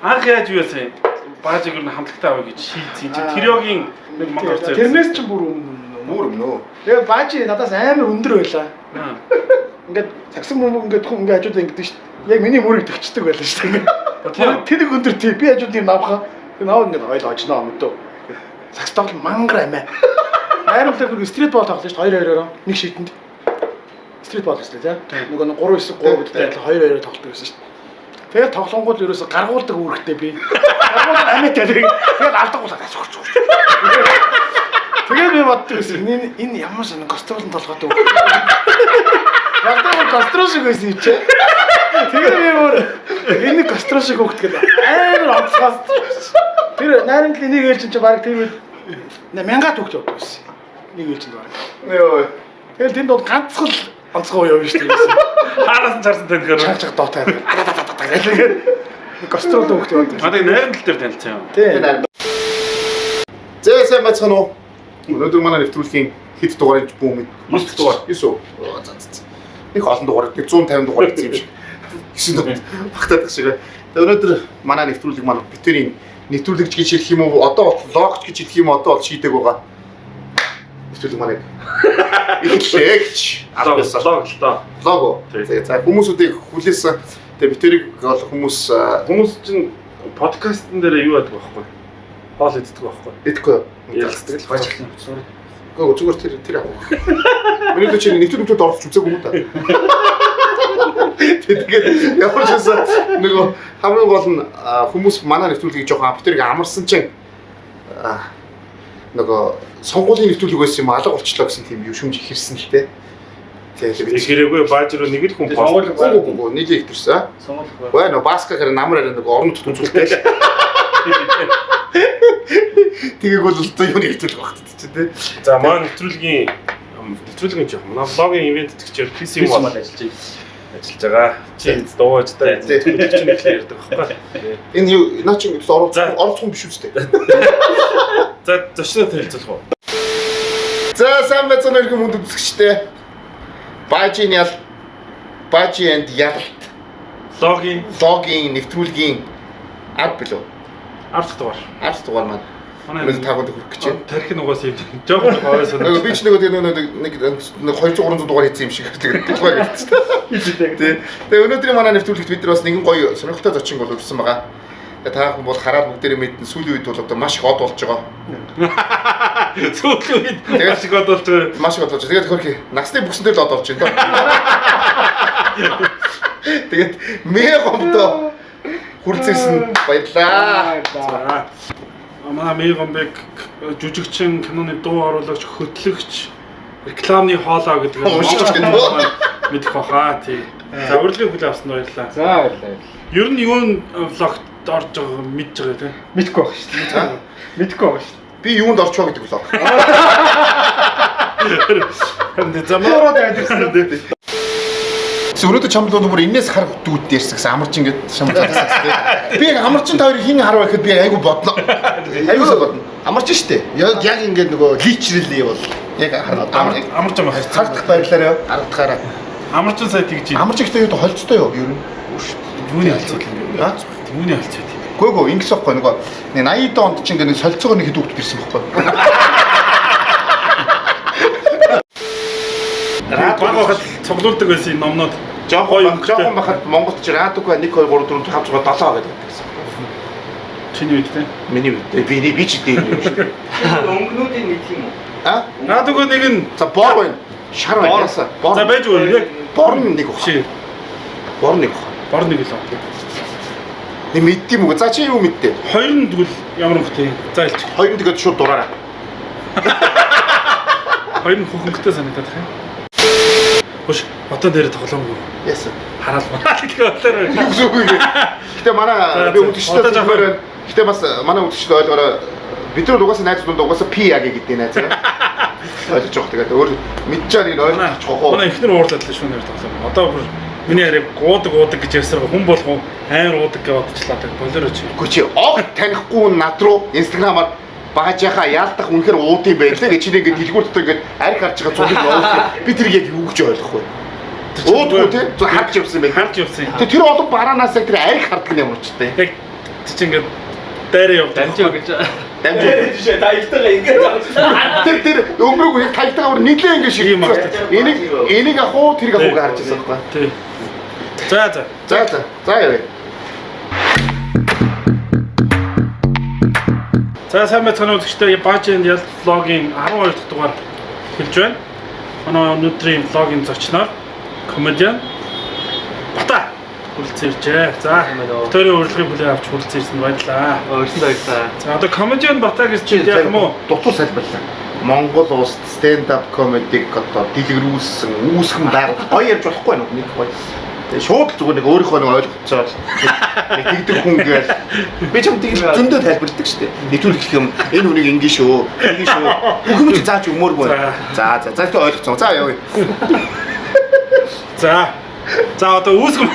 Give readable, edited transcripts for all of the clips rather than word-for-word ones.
Анх яаж юу яасан? Баажиг юу хамтлагтай авъя гэж шийдсэн. Тэр ёгийн нэг монгол зэрэг. Тэрнээс ч бүр өмнө. Тэгээ баажи надаас амар өндөр байлаа. Ингээд цагсан мөнгө ингээд хүн ингээд хажууд ингэдэг шүү дээ. Яг миний мөрийг төгчдөг байлаа шүү дээ. Тэр нэг өндөр тий. Би хажууд юм навхаа. Тэр наваа ингээд ойл очноо өмдөө. Цагс тоглол мангар амиа. Найрамтай бүр стрит бол тоглож шүү дээ. 2-2-ороо нэг шийтэнд. Стрит бол гэсэн тий. Нөгөө 3-9-3 гэдэгт 2-2-ороо тоглолт байсан шүү дээ. Тэгээд тоглонгууд ерөөсө гаргуулдаг үүрэгтэй би. Гаргуулдаг амиатай тэгээд алдагуулаад асууж. Тэгээд би боддог гэсэн энэ ямар сонин костролын толгойтой үг. Ягдаа кострол шиг байсан юм чи. Тэгээд би өөр энэ кострол шиг хөвгдөг амар онцгой. Тэр найрамдлын нэг ээлжин чи баг тийм үү 1000-аад хөвгч явдаг байсан. Нэг ээлжинд баг. Йоо. Тэгээд тэнд бол ганцхан онцгой явна шүү дээ. Хаараас нь чарсан таньхээр чаг доотой. Кострол хөвгт явдаг. Одоо найрамдал дээр танилцсан юм. Тийм. Зээ сайн бацхан уу. Өнөөдөр манай нэвтрүүлгийн хэд дугаарыг бүүм 9 дугаар 9. Нэг олон дугаар 150 дугаар гэсэн юм шиг. 9 дугаар багтаад шиг. Тэгээ өнөөдөр манай нэвтрүүлэг маань битэрийн нэвтрүүлэгч гэж хэлэх юм уу? Одоо логч гэж хэлэх юм уу? Одоо бол шийдэг байгаа. Нэвтрүүлэг маань эхлээгч алгасан лог л доо. Лого. Тэгээ за хүмүүсүүдийг хүлээсэн. Тэгээ битэрийг бол хүмүүс чинь подкастн дээр юу яадаг байхгүй. Хоол иддэг байхгүй. Идэхгүй. Ялцдаг л баярлалаа. Гөө зүгээр тэр авах. Миний чинь нэвтрүүлэгт орж үзээгүй юм да. Тэгээд ямар ч байсан нөгөө хамгийн гол нь хүмүүс манай нэвтрүүлгийг жоохон битэрийг амарсан чинь нөгөө сонгуулийн нэвтрүүлэг байсан юм алга болчлоо гэсэн тийм юм шүмж ихэрсэн л те. Тэгээд ихрээгүй бааж руу нэг л хүн сонгуулийн нэг ихтэрсэн. Сонгуулийн. Баа нөгөө баска хэрэг намар арай нөгөө орон нутгад үзүүлдэг л. Тэгийг бол одоо юу нэвтрүүлэг багт чи тээ. За маань нэвтрүүлгийн жоох манай влогийн ивент гэчээр PC юм бол ажиллаж байгаа. Чи дууж та нэвтрүүлэг чинь их ярьдаг байхгүй. Энэ юу наа чи оролцох юм биш үстэй. За зочноо танилцуулах уу. За сайн байцгаана өргөн хүнд үзэгчтэй. Бажи энд ялт. Логийн нэвтрүүлгийн ад билүү. 10 дугаар. 10 дугаар маань. Манай таагууд хүрэх гэж байна. Тархин угаас юм. Жохон хоороо сонирхол. Би ч нэг 200-300 дугаар хийсэн юм шиг тэгээд тухай гэдэг. Тэгээ өнөөдрийн манай нэвтрүүлэгт бид нар бас нэгэн гоё сонирхолтой зочин бол урьсан байгаа. Тэгээ та бүхэн бол хараад бүгдээрээ мэднэ сүүлийн үед бол одоо маш их од болж байгаа. Сүүлийн үед маш их од болж байгаа. Маш их од болж. Тэгээд хөрхи насны бүксэн дээр л од болж байна доо. Тэгээд мэгомдоо хүрцээсэн баярлаа. Манай Мегомбек жүжигчин, киноны дуу оруулагч, хөтлөгч, рекламны хоолоо гэдэг нь мэдэх баха тий. За урилгын хүлээ авсан баярлаа. За баярлалаа. Ер нь юунд влогт орж байгааг мэдж байгаа тий. Мэдгүй байх шүү дээ. Мэдгүй байх шүү дээ. Би юунд орчоо гэдэг влог. Хэнд замаараа дайдсан. Өнөөдөр чамд бол бүр энэс хар дүүд дээрс гэсэн амарч ингээд шамцаасаа тий. Би амарчин та хоёрыг хин харваа гэхэд би айгу бодно. Айгуусаа бодно. Амарч штэ. Яг ингээд нөгөө личрэлий бол яг амарч юм хардах байглаараа харагдахаараа. Амарчин сая тэгж юм. Амарч ихтэй юу холцтой юу ер нь. Түүний алцсан юм. Түүний алцсан юм. Гөө ингэс байхгүй нөгөө 80 онд ч ингээд солилцоогоо нэг хэд хүүхд ирсэн байхгүй. Багахад цуглуулдаг байсан номнууд жоохон бахад Монголд ч радуг 1 2 3 4 5 6 7 гэдэг байсан. Чиний үед те? Миний үед би ч дээ юм шүү дээ. Өнгөнүүдийн нэг юм уу? А? Радуг нэг нь за бор байна. Шар байна. За байж үү яг бор нэг баг. Бор нэг л аа. Нэг мэддэм үгүй. За чи юу мэддээ? Хоёр нь тэгвэл ямар хөхтэй. За илч. Хоёр нь тэгээд шууд дураараа. Хоёр нь хөхөнгөтэй санагдаад байна. Хөш, отон дээр тоглоомгүй. Яс. Хараал мараа гэх болоор. Юу зүггүй. Гэтэ манай би үдшилтэй байна. Гэтэ бас манай үдшил ойлгоорой. Бид нар угаасаа найз дунд угаасаа пи яг гэдэг найз. Ойлгож байгаа. Тэгээд өөр мэдчихээр ин ойлгож хоо. Манай ихнэр уурлаад л шүүнээр тоглоом. Одоо бүр миний хараа гуудаг гэж ярьсараа хүн болгоо амар уудаг гэж бодчихлаа. Болоороо чи. Үгүй чи ог танихгүй над руу инстаграмаар баажийнхаа яалтах үнэхээр ууд юм байлаа гэж чи ингээд дэлгүүртээ ингээд арх харж байгаа цуглыг оолох. Би тэрийг яг юу гэж ойлгохгүй. Уудгүй тий. Харж явсан байх. Харж явсан. Тэр олон бараанаас яг тэр арх хардаг юм уу ч тий. Яг чи ингээд дайраа явдаг. Дамжаа гэж. Дамжаа. Жишээ та ихтэйгээ ингэж авчихсан. Тэр өнгөрөг талтайгаар нийлээ ингэ шиг юм байна. Энийг ахуу тэрийг ахуу гарч ирсэн байна. Тий. За. За яа. За сайн байцгаана үзэгчдээ Баажийн ял влогийн 12 дахь дугаар хэлж байна. Манай өнөөдрийн влогийн зочноор комедиан Бата хүрэлцэн иржээ. За өөрийн урилгыг хүлээн авч хүрэлцэн ирсэнд баярлалаа. Өөрсдөө баярлалаа. За одоо комедиан Бата гэж чинь яг юм уу? Дутуу салбарлаа. Монгол улсад stand up comedy-г одоо дэлгэрүүлсэн, үүсгэн байгуулсан. Гоё ярьж болохгүй нүг нэг гоё. Тэгээ шууд зүгээр нэг өөрийнхөө нэг ойлгоцоод нэг тэгдэг хүн гээл би ч юм тэгэл зөндөө тайлбарладаг шүү дээ. Нэвтрүүлэх юм энэ хүнийг ингэ шүү. Бүх юм чи заач өмөргүй. За тэгээ ойлгоцсон. За явъя. За одоо үүсгэн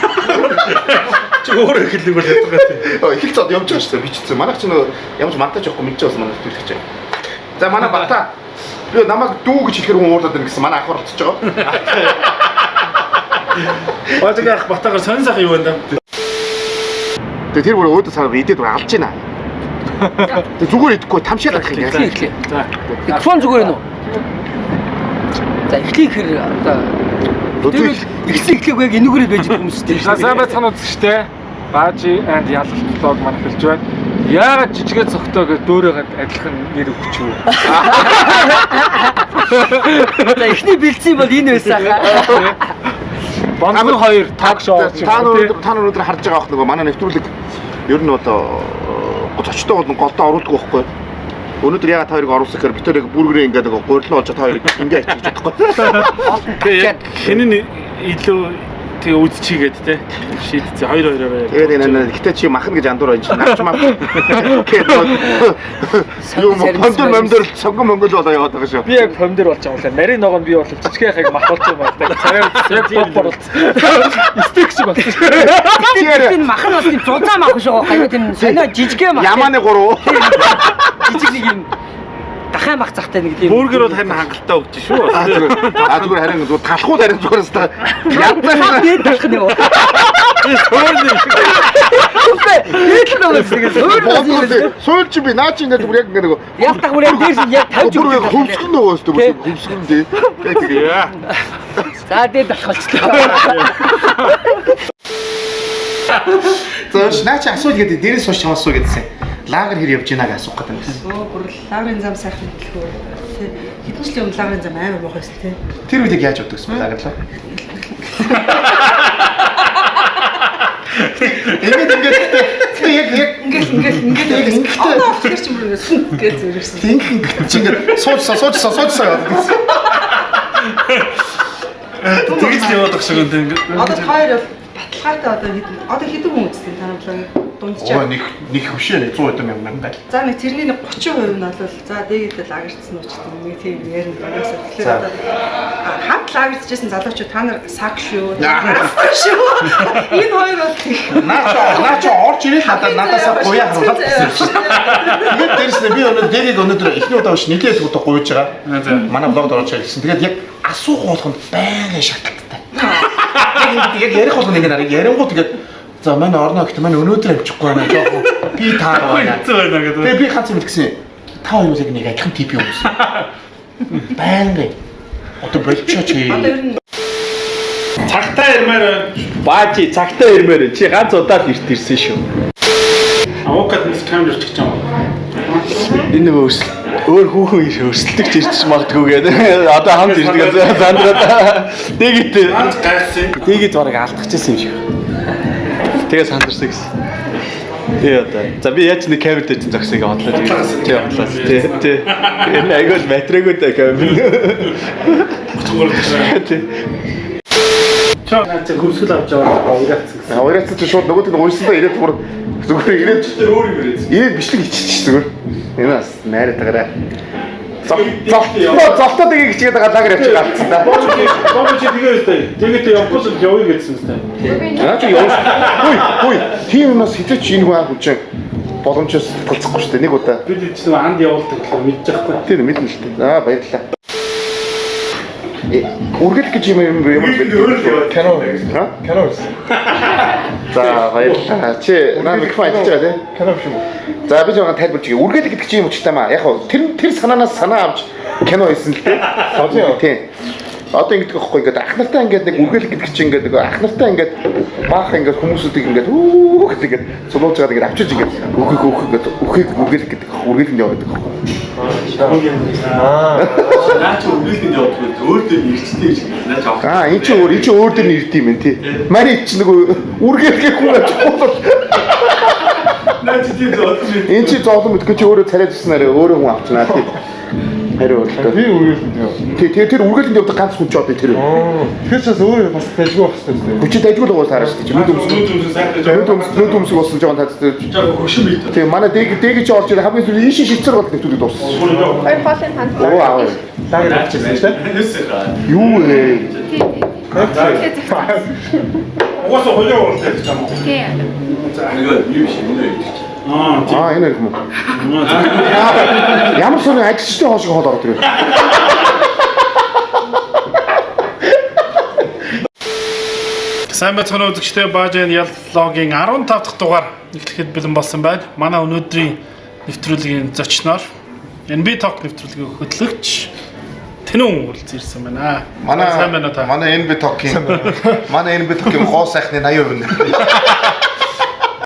чи өөрөө хэллэг бол ядгаа тий. Их цод явж байгаа шүү дээ. Би ч гэсэн манайх ч нөө ямар ч мантаж явахгүй мэдчихсэн бас манай нэвтрүүлэх чинь. За манай Бата би намайг дүү гэж хэлэхэр хүн уурлаад байна гэсэн манай ах оролцож байгаа. Баатаг ах Батагаар сонь сайхан юу байна да. Тэгээ тэр бүр өөдөө сар идээд алж байна. Тэгээ зүгээр идэхгүй тамшаал авах юм яа. За. Микрофон зүгээр нь үү? За эхлэх хэр одоо эхлэх яг энүүгээрээ байж байгаа хүмүүс тийм За сайн байцгаана үзэгчдээ. Баажи and ялалт влог маань эхэлж байна. Яагаад жижигээ цогтоо гэж дөөрөөд адилхан нэр өгч юу? За эхний бэлдсэн бол энэ байсан хаа. Бонзон 2 таг шоу. Та өнөөдөр харж байгаа ах нөгөө манай нэвтрүүлэг ер нь одоо зочтой бол голдоо оруулдаг байхгүй. Өнөөдөр ягаад та хоёрыг оруулсан гэхээр бид хоёрыг бүргэрээ ингээд нөгөө гурилан олж та хоёрыг ингээ ачиж чадахгүй. Тэгээ хинэн илүү тэгээ үзчихгээд те шийдчихээ 2-2-ороо. Тэгээд энэ гэтээ чи махна гэж андуур байж навч мах. Юу мондор сонгон монгол болоо яваад байгаа шүү. Би яг помдер болж байгаа юм лээ. Нарийн ногоон би бол жижиг хайг махуулж байгаа юм байна. Царай борлуулсан. Стик шиг болсон. Тэр махан бас тийм зузаан мах шүү. Аюу тийм сонио жижигхэн мах. Ямааны 3. Жижиг нэг юм дахиад мах захтай нэг тийм. Бүргэр бол харин хангалттай өгч шүү. Зүгээр харин зүгээр талхууд харин зүгээр өстой. Ядаа дээд талх нь юу? Суул чи би наа чи ингээд бүр яг ингээд нөгөө Ялтах бүр яг дээрс яг тавьж бүр яг хөмсгөн нөгөө өстой хөмсгөн дээ. Яа. За дээд талх болчихлоо. За наа чи асуул гэдэг дээрээс сууч чамаас асуу гэдсэн. Лагер хэр явж гинэ гэж асуух гэдэг юм байсан. Бүр лагерын зам сайхан хэлэхгүй. Тэ хэдэн жилийн өмнө лагерын зам амар муухай байсан тий. Тэр үед яаж явдаг гэсэн лагерлаа? Ингээд Одоо тэр чинь бүр ингээд зүрхсэн. Тинхэн чи ингээд суучсаа яваад гэсэн. Тэгж яваад байх шиг энэ ингээд. Одоо хоёр баталгаатай одоо хэдэн хүн үзсэн та намлаа дунджаа. Нэг хөвшөө 100 мянган байл. За нэг тэрний 30% нь бол за дээдэл лагерцсан учраас нэг тийм ярина багасаа. Тэгэхээр одоо хамт лагерцжсэн залуучууд та нар саг шүү. Шүү. Энэ хоёр бол Наа чи орж ирээд надаасаа гуяа харуулаад гэсэн шүү. Тэгээд дээрс нь би өнөөдөр эхний удаа биш нэлээд удаа гуйж байгаа. Манай блогд орж ирсэн. Тэгээд яг асуух болгонд байнгын шалтгаантай. Яг ярих болгоно ингэ нарыг ярингууд тэгээд за манай орно гэхдээ манай өнөөдөр амжихгүй байна жоохон би таараа байна. Тэгээд би ганц юм гэсэн та хоёр яг нэг адилхан тип юм уу? Байнгын одоо болчихооч. одоо ер нь Цагтаа ирмээр Баажи цагтаа ирмээр чи ганц удаа л ирт ирсэн шүү. авокад мис камер чигч юм. Энэ нөгөө өөр хүүхэн иш өрсөлдөгч ирчих магадгүй гэдэг. Одоо хамт ирдэг зандраад дээгт Ганц гайхсан. дээгт бараг алдчихсан юм шиг. Тэгээ сандарсан гэсэн. Тэгээ одоо. За би яаж нэг камер дээр зогсоёг бодлоо. Тэгээ бодлоо. Тий. Энэ айгуул матригуудаа камер. Чаа наач хөвсгөл авч яваад уурайцсан гэсэн. Уурайцсан чи шууд нөгөөд нь уйсандаа ирээд бүр зүгээр ирээд Тэр өөр юм ирээд. ирээд бичлэг иччих зүгээр. Энэ бас найртагаараа. Золтоо дэгийг хичгээд байгаа лагер явчих гацсан да. Боо чи тэгээ өстэй. Тэгээд явахгүй л явъя гэдсэн үстэй. Аа чи явж. Хүй. Тийм юмас хитэж энэ хүн хүч боломжоос болцохгүй шүү дээ. Нэг удаа. Бид ч нэг анд явуулдаг гэхээр мэдчихгүй. Тийм мэднэ л дээ. Аа баярлалаа. Үргэлж гэж юм ямар бэ? Кино. Ха? Кино байсан. За баярлалаа. Чи наа микрофон ажиллаж байгаа тийм? Кино биш үү? За би зөвхөн тайлбарч өгье. Үргэлж гэдэг чинь юм учиртай маа. Яг хоо тэр санаанаас санаа авч кино хийсэн л дээ. Тийм. Одоо ингэдэг байхгүй ингээд ах нартай ингээд нэг үргэлж гэдэг чинь ингээд нэг ах нартай ингээд баах ингээд хүмүүсүүдийг ингээд үү гэдэг ингээд цулууж байгаа ингээд авчиж ингээд үхийг үргэлж гэдэг үргэлж явдаг байхгүй. Наач үргэлжлэнд явдаг өөр дээр ирчтэй шиг наач авах. Энэ чи өөр дээр нэрд юм байна тий. Мари чи нэг үргэлж гэх хүн аж болох. Наач тийм зодсон. Энэ чи зоолон мэдгүй чи өөрөө царайд ирснээр өөрөө хүн авчнаа тий. Хариу өөртөө. Би үргэлжлэнд яв. Тэр үргэлжлэнд явдаг ганц хүн ч одоо тэр. Тэгэхээр ч бас өөрөө бас тажгүй байх хэрэгтэй. Хүчтэй дайгуул уус хараа шүү дээ. Нүд өмсөг болсон жоон тацтай. Хөшин бит. Тэгээ манай дээг чи орж ирээ хамгийн сүүлийн ийшин шилцэр бол нэвтрүүлэг дууссан. Хоёр хоолын ханд. Оо аа. Лагер авчихсан шүү дээ. Юу вэ? Угаасаа хойлоо ууртай гэж юм уу? Тийм. Нэг юу биш юм уу? Аа энэ юм. Ямар ч нэг ажилчтай хоошиг хоол ороод ирээ. Сайн бацхан үзэгчтэй Баажийн ял влогийн 15 дахь дугаар эхлэхэд бэлэн болсон байна. Манай өнөөдрийн нэвтрүүлгийн зочноор NB Talk нэвтрүүлгийн хөтлөгч Тэнүүн үргэлж ирсэн байна. Манай сайн байна уу та? Манай NB Talk-ийн манай NB Talk-ийн гоо сайхны 80% нэ.